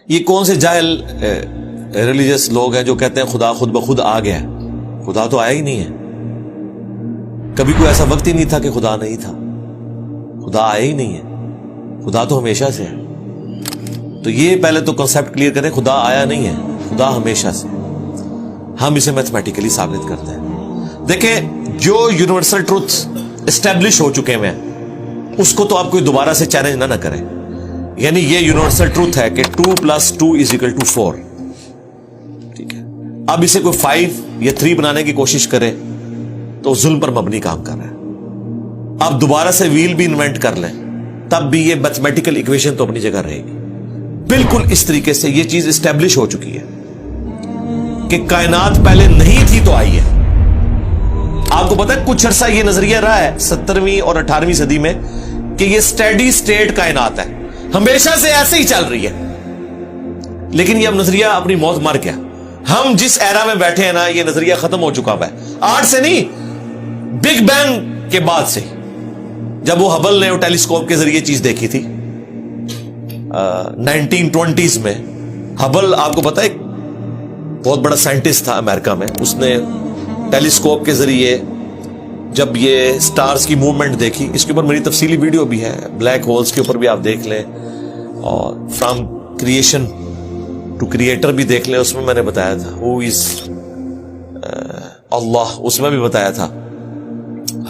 یہ کون سے جاہل ریلیجس لوگ ہیں جو کہتے ہیں خدا خود بخود آ گیا؟ خدا تو آیا ہی نہیں ہے. کبھی کوئی ایسا وقت ہی نہیں تھا کہ خدا نہیں تھا. خدا آیا ہی نہیں ہے. خدا تو ہمیشہ سے ہے. تو یہ پہلے تو کنسپٹ کلیئر کریں. خدا آیا نہیں ہے, خدا ہمیشہ سے. ہم اسے میتھمیٹیکلی ثابت کرتے ہیں. دیکھیں, جو یونیورسل ٹروتھ اسٹیبلش ہو چکے ہیں اس کو تو آپ کوئی دوبارہ سے چیلنج نہ کریں. یعنی یہ یونیورسل ٹروتھ ہے کہ 2 + 2 = 4. ٹھیک ہے, اب اسے کوئی 5 یا 3 بنانے کی کوشش کرے تو ظلم پر مبنی کام کر رہا ہے. آپ دوبارہ سے ویل بھی انوینٹ کر لیں تب بھی یہ میتھمیٹیکل ایکویشن تو اپنی جگہ رہے گی. بالکل اس طریقے سے یہ چیز اسٹیبلش ہو چکی ہے کہ کائنات پہلے نہیں تھی تو آئی ہے. آپ کو پتا ہے کچھ عرصہ یہ نظریہ رہا ہے 17ویں اور 18ویں صدی میں کہ یہ اسٹیڈی سٹیٹ کائنات ہے, ہمیشہ سے ایسے ہی چل رہی ہے. لیکن یہ اب نظریہ اپنی موت مر گیا. ہم جس ایرا میں بیٹھے ہیں نا, یہ نظریہ ختم ہو چکا ہے. آج سے نہیں, بگ بینگ کے بعد سے, جب وہ ہبل نے وہ ٹیلیسکوپ کے ذریعے چیز دیکھی تھی 1920s میں. ہبل آپ کو پتا ہے بہت بڑا سائنٹسٹ تھا امریکہ میں. اس نے ٹیلیسکوپ کے ذریعے جب یہ سٹارز کی موومنٹ دیکھی, اس کے اوپر میری تفصیلی ویڈیو بھی ہے, بلیک ہولز کے اوپر بھی آپ دیکھ لیں, اور فرام کریشن ٹو کریٹر بھی دیکھ لیں. اس میں نے بتایا تھا ہو از اللہ, اس میں بھی بتایا تھا.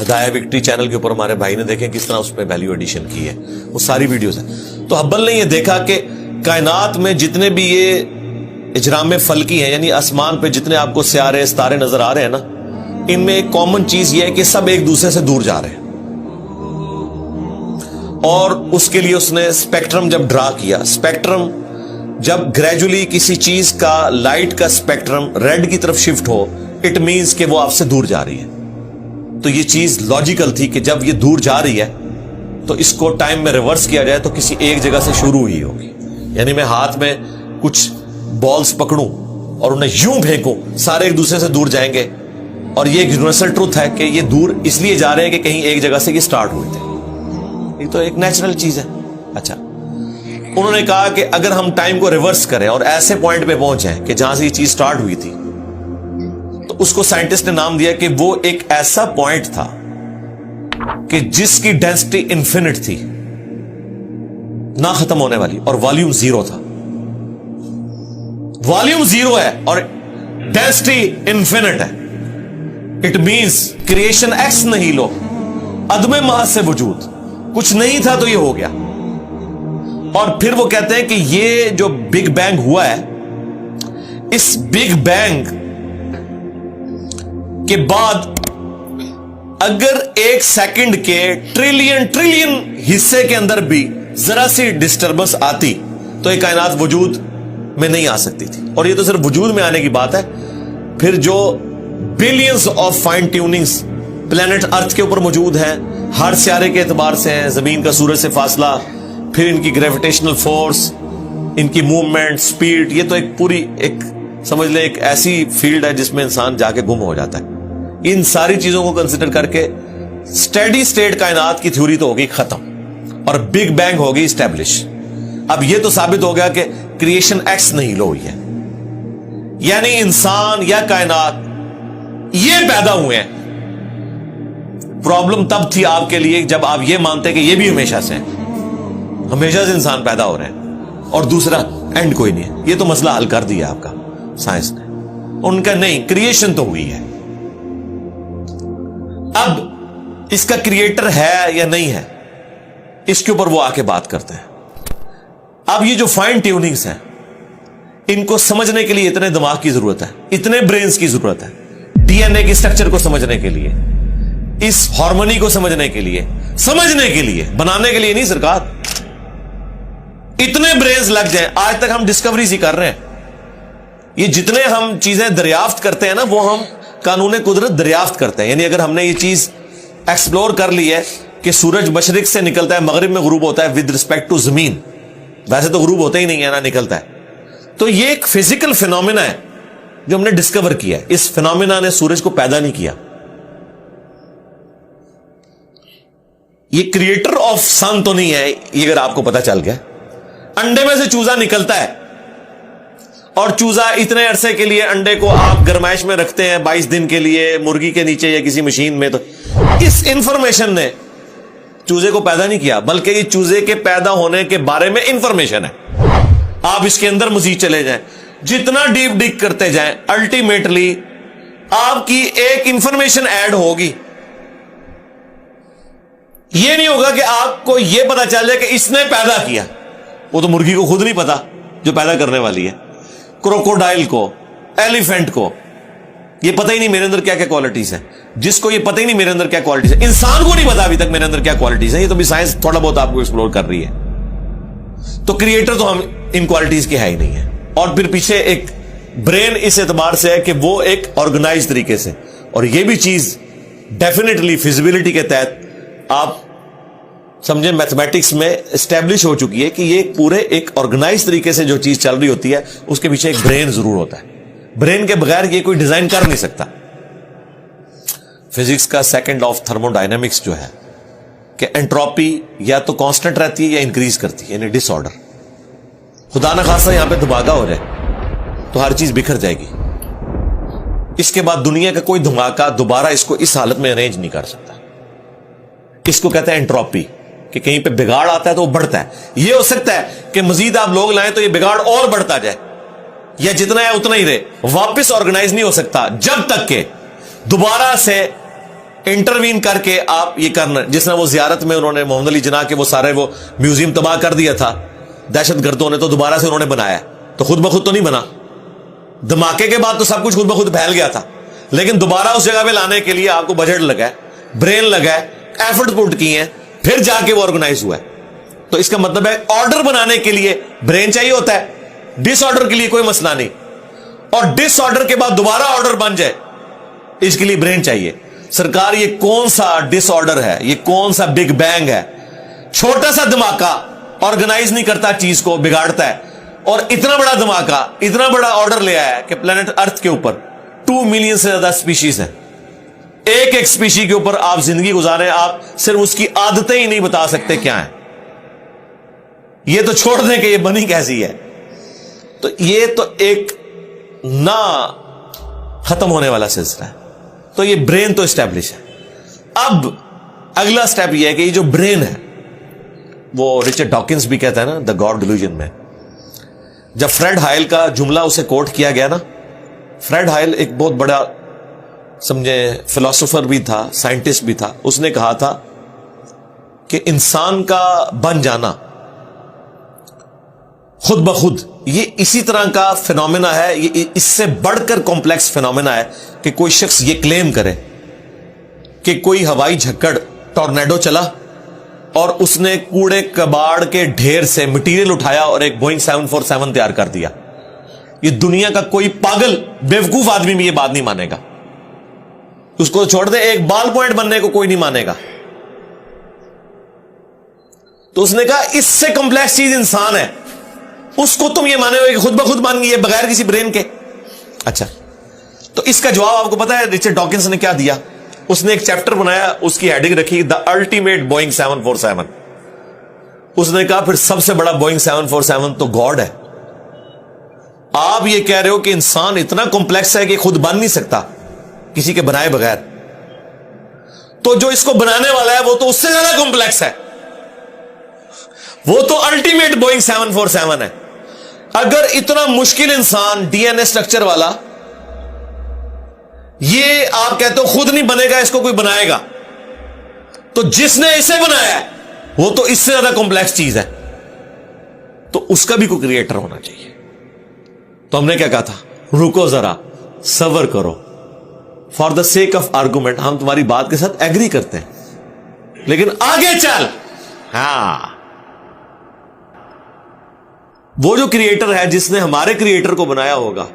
ہدایہ وکٹری چینل کے اوپر ہمارے بھائی نے دیکھیں کس طرح اس پہ ویلیو ایڈیشن کی ہے, وہ ساری ویڈیوز ہیں. تو ہبل نے یہ دیکھا کہ کائنات میں جتنے بھی یہ اجرام فلکی ہیں, یعنی آسمان پہ جتنے آپ کو سیارے ستارے نظر آ رہے ہیں نا, ان میں ایک کامن چیز یہ ہے کہ سب ایک دوسرے سے دور جا رہے ہیں. اور اس کے لیے اس نے اسپیکٹرم جب ڈرا کیا, اسپیکٹرم جب گریجولی کسی چیز کا لائٹ کا اسپیکٹرم ریڈ کی طرف شفٹ ہو, اٹ مینز کہ وہ آپ سے دور جا رہی ہے. تو یہ چیز لاجیکل تھی کہ جب یہ دور جا رہی ہے تو اس کو ٹائم میں ریورس کیا جائے تو کسی ایک جگہ سے شروع ہی ہوگی. یعنی میں ہاتھ میں کچھ بالز پکڑوں اور انہیں یوں پھینکوں, سارے ایک دوسرے سے دور جائیں گے. اور یہ ایک یونیورسل ٹروتھ ہے کہ یہ دور اس لیے جا رہے ہیں کہ کہیں ایک جگہ سے یہ سٹارٹ ہوئے تھے. یہ تو ایک نیچرل چیز ہے. اچھا, انہوں نے کہا کہ اگر ہم ٹائم کو ریورس کریں اور ایسے پوائنٹ پہ پہنچیں کہ جہاں سے یہ چیز سٹارٹ ہوئی تھی, تو اس کو سائنٹسٹ نے نام دیا کہ وہ ایک ایسا پوائنٹ تھا کہ جس کی ڈینسٹی انفینٹ تھی, نہ ختم ہونے والی, اور والیوم 0 تھا. والیوم 0 ہے اور ڈینسٹی انفینٹ ہے. اٹ مینس کریشن ایکس نہیں لو, عدم محض سے وجود, کچھ نہیں تھا تو یہ ہو گیا. اور پھر وہ کہتے ہیں کہ یہ جو بگ بینگ ہوا ہے, اس بگ بینگ کے بعد اگر 1 سیکنڈ کے ٹریلین حصے کے اندر بھی ذرا سی ڈسٹربنس آتی تو یہ کائنات وجود میں نہیں آ سکتی تھی. اور یہ تو صرف وجود میں آنے کی بات ہے. پھر جو billions of fine tunings planet earth کے اوپر موجود ہیں, ہر سیارے کے اعتبار سے ہیں, زمین کا سورج سے فاصلہ, پھر ان کی گریویٹیشنل فورس, ان کی موومنٹ, سپیڈ, یہ تو ایک پوری ایک سمجھ لیں ایک ایسی فیلڈ ہے جس میں انسان جا کے گم ہو جاتا ہے. ان ساری چیزوں کو کنسیڈر کر کے اسٹیڈی سٹیٹ کائنات کی تھیوری تو ہوگی ختم اور بگ بینگ ہوگی اسٹیبلش. اب یہ تو ثابت ہو گیا کہ کریشن ایکس نہیں لو ہوئی ہے, یعنی انسان یا کائنات یہ پیدا ہوئے ہیں. پرابلم تب تھی آپ کے لیے جب آپ یہ مانتے کہ یہ بھی ہمیشہ سے ہیں, ہمیشہ سے انسان پیدا ہو رہے ہیں اور دوسرا اینڈ کوئی نہیں ہے. یہ تو مسئلہ حل کر دیا آپ کا سائنس نے. ان کا نہیں, کریشن تو ہوئی ہے. اب اس کا کریٹر ہے یا نہیں ہے, اس کے اوپر وہ آ کے بات کرتے ہیں. اب یہ جو فائن ٹیوننگز ہیں, ان کو سمجھنے کے لیے اتنے دماغ کی ضرورت ہے, اتنے برینز کی ضرورت ہے. ڈی این اے کی سٹرکچر کو سمجھنے کے لیے, اس ہارمونی کو سمجھنے کے لیے, بنانے کے لیے نہیں سرکار. اتنے برینز لگ جائیں. آج تک ہم ڈسکوریز ہی کر رہے ہیں. یہ جتنے ہم چیزیں دریافت کرتے ہیں نا, وہ ہم قانون قدرت دریافت کرتے ہیں. یعنی اگر ہم نے یہ چیز ایکسپلور کر لی ہے کہ سورج مشرق سے نکلتا ہے, مغرب میں غروب ہوتا ہے ود رسپیکٹ ٹو زمین, ویسے تو غروب ہوتا ہی نہیں ہے نا, نکلتا ہے. تو یہ ایک فزیکل فینومینا ہے جو ہم نے ڈسکور کیا ہے. اس فینومینا نے سورج کو پیدا نہیں کیا. یہ کریٹر آف سن تو نہیں ہے, یہ اگر آپ کو پتا چل گیا. انڈے میں سے چوزا نکلتا ہے, اور چوزا اتنے عرصے کے لیے انڈے کو آپ گرمائش میں رکھتے ہیں 22 دن کے لیے مرغی کے نیچے یا کسی مشین میں. تو اس انفارمیشن نے چوزے کو پیدا نہیں کیا, بلکہ یہ چوزے کے پیدا ہونے کے بارے میں انفارمیشن ہے. آپ اس کے اندر مزید چلے جائیں, جتنا ڈیپ ڈگ کرتے جائیں, الٹیمیٹلی آپ کی ایک انفارمیشن ایڈ ہوگی. یہ نہیں ہوگا کہ آپ کو یہ پتا چل جائے کہ اس نے پیدا کیا. وہ تو مرغی کو خود نہیں پتا جو پیدا کرنے والی ہے, کروکوڈائل کو, ایلیفینٹ کو یہ پتہ ہی نہیں میرے اندر کیا کیا کوالٹیز ہیں. جس کو یہ پتہ ہی نہیں میرے اندر کیا کوالٹیز ہیں, انسان کو نہیں پتا ابھی تک میرے اندر کیا کوالٹیز ہیں. یہ تو بھی سائنس تھوڑا بہت آپ کو ایکسپلور کر رہی ہے. تو کریٹر تو ہم ان کوالٹیز کی ہے ہی نہیں ہے. اور پھر پیچھے ایک برین اس اعتبار سے ہے کہ وہ ایک آرگنائز طریقے سے, اور یہ بھی چیز ڈیفینیٹلی فیزیبلٹی کے تحت آپ سمجھیں میتھمیٹکس میں اسٹیبلش ہو چکی ہے کہ یہ پورے ایک آرگنائز طریقے سے جو چیز چل رہی ہوتی ہے اس کے پیچھے ایک برین ضرور ہوتا ہے. برین کے بغیر یہ کوئی ڈیزائن کر نہیں سکتا. فزکس کا سیکنڈ آف تھرمو ڈائنامکس جو ہے کہ انٹروپی یا تو کانسٹنٹ رہتی ہے یا انکریز کرتی ہے, یعنی ڈس آرڈر. خدا نہ خاصا یہاں پہ دھماکہ ہو جائے تو ہر چیز بکھر جائے گی. اس کے بعد دنیا کا کوئی دھماکہ دوبارہ اس کو اس حالت میں ارینج نہیں کر سکتا. اس کو کہتے ہیں انٹروپی, کہ کہیں پہ بگاڑ آتا ہے تو وہ بڑھتا ہے. یہ ہو سکتا ہے کہ مزید آپ لوگ لائیں تو یہ بگاڑ اور بڑھتا جائے, یا جتنا ہے اتنا ہی رہے, واپس آرگنائز نہیں ہو سکتا جب تک کہ دوبارہ سے انٹروین کر کے آپ یہ کرنا. جس طرح وہ زیارت میں انہوں نے محمد علی جناح کے وہ سارے وہ میوزیم تباہ کر دیا تھا دہشت گردوں نے, تو دوبارہ سے انہوں نے بنایا, تو خود بخود تو نہیں بنا. دھماکے کے بعد تو سب کچھ خود بخود پھیل گیا تھا, لیکن دوبارہ اس جگہ پہ لانے کے لیے آپ کو بجٹ لگا ہے, برین لگا ہے, ایفرٹ پٹ کی ہیں, پھر جا کے وہ آرگنائز ہوا ہے. تو اس کا مطلب ہے آرڈر بنانے کے لیے برین چاہیے ہوتا ہے, ڈس آرڈر کے لیے کوئی مسئلہ نہیں. اور ڈس آرڈر کے بعد دوبارہ آرڈر بن جائے اس کے لیے برین چاہیے. سرکار یہ کون سا ڈس آرڈر ہے, یہ کون سا بگ بینگ ہے؟ چھوٹا سا دھماکہ آرگنائز نہیں کرتا, چیز کو بگاڑتا ہے. اور اتنا بڑا دھماکہ اتنا بڑا آرڈر لے آیا ہے کہ پلانٹ ارتھ کے اوپر 2 ملین سے زیادہ اسپیشیز ہیں. ایک ایک اسپیشی کے اوپر آپ زندگی گزارے, آپ صرف اس کی عادتیں ہی نہیں بتا سکتے کیا ہیں. یہ تو چھوڑ دیں کہ یہ بنی کیسی ہے. تو یہ تو ایک نہ ختم ہونے والا سلسلہ ہے. تو یہ برین تو اسٹیبلش ہے. اب اگلا سٹیپ یہ ہے کہ یہ جو برین ہے, وہ رچرڈ ڈاکنز بھی کہتا ہے نا دا گاڈ ڈیلوژن میں, جب فریڈ ہائل کا جملہ اسے کوٹ کیا گیا نا, فریڈ ہائل ایک بہت بڑا سمجھے فلاسفر بھی تھا, سائنٹسٹ بھی تھا. اس نے کہا تھا کہ انسان کا بن جانا خود بخود یہ اسی طرح کا فینومینا ہے, یہ اس سے بڑھ کر کمپلیکس فینومینا ہے کہ کوئی شخص یہ کلیم کرے کہ کوئی ہوائی جھکڑ ٹورنیڈو چلا اور اس نے کوڑے کباڑ کے ڈھیر سے مٹیریل اٹھایا اور ایک بوئنگ 747 تیار کر دیا. یہ دنیا کا کوئی پاگل بیوقوف آدمی بھی یہ بات نہیں مانے گا. اس کو چھوڑ دے, ایک بال پوائنٹ بننے کو کوئی نہیں مانے گا. تو اس نے کہا اس سے کمپلیکس چیز انسان ہے, اس کو تم یہ مانے ہو کہ خود بخود بن گئی ہے بغیر کسی برین کے. اچھا, تو اس کا جواب آپ کو پتا ہے رچرڈ ڈاکنز نے کیا دیا؟ اس نے ایک چیپٹر بنایا, اس کی ہیڈنگ رکھی دا الٹیمیٹ بوئنگ 747. اس نے کہا پھر سب سے بڑا بوئنگ 747 تو گاڈ ہے. آپ یہ کہہ رہے ہو کہ انسان اتنا کمپلیکس ہے کہ خود بن نہیں سکتا کسی کے بنائے بغیر, تو جو اس کو بنانے والا ہے وہ تو اس سے زیادہ کمپلیکس ہے, وہ تو الٹیمیٹ بوئنگ 747 ہے. اگر اتنا مشکل انسان ڈی این اے اسٹرکچر والا یہ آپ کہتے ہو خود نہیں بنے گا, اس کو کوئی بنائے گا, تو جس نے اسے بنایا ہے وہ تو اس سے زیادہ کمپلیکس چیز ہے, تو اس کا بھی کوئی کریٹر ہونا چاہیے. تو ہم نے کیا کہا تھا, رکو ذرا صبر کرو, for the sake of argument ہم تمہاری بات کے ساتھ ایگری کرتے ہیں, لیکن آگے چل. ہاں, وہ جو کریٹر ہے جس نے ہمارے کریٹر کو بنایا ہوگا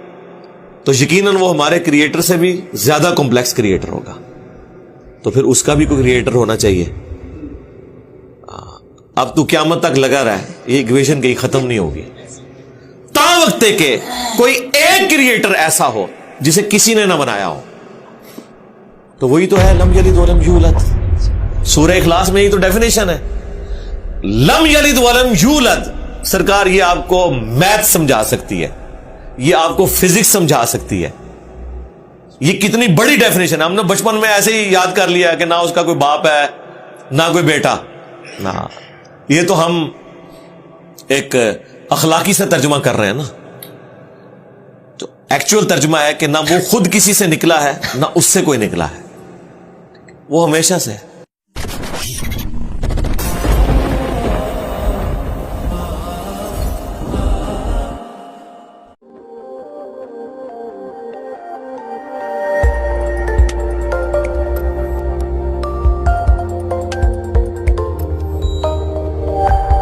تو یقیناً وہ ہمارے کریٹر سے بھی زیادہ کمپلیکس کریٹر ہوگا, تو پھر اس کا بھی کوئی کریٹر ہونا چاہیے. اب تو قیامت تک لگا رہا ہے, یہ ایکویشن کہیں ختم نہیں ہوگی تا وقت کہ کوئی ایک کریٹر ایسا ہو جسے کسی نے نہ بنایا ہو. تو وہی تو ہے لم یلد ولم یولد. سورہ اخلاص میں ہی تو ڈیفینیشن ہے, لم یلد ولم یولد. سرکار یہ آپ کو میتھ سمجھا سکتی ہے یہ آپ کو فزکس سمجھا سکتی ہے. یہ کتنی بڑی ڈیفینیشن ہے. ہم نے بچپن میں ایسے ہی یاد کر لیا کہ نہ اس کا کوئی باپ ہے نہ کوئی بیٹا. نہ یہ تو ہم ایک اخلاقی سے ترجمہ کر رہے ہیں نا. تو ایکچوئل ترجمہ ہے کہ نہ وہ خود کسی سے نکلا ہے نہ اس سے کوئی نکلا ہے, وہ ہمیشہ سے ہے.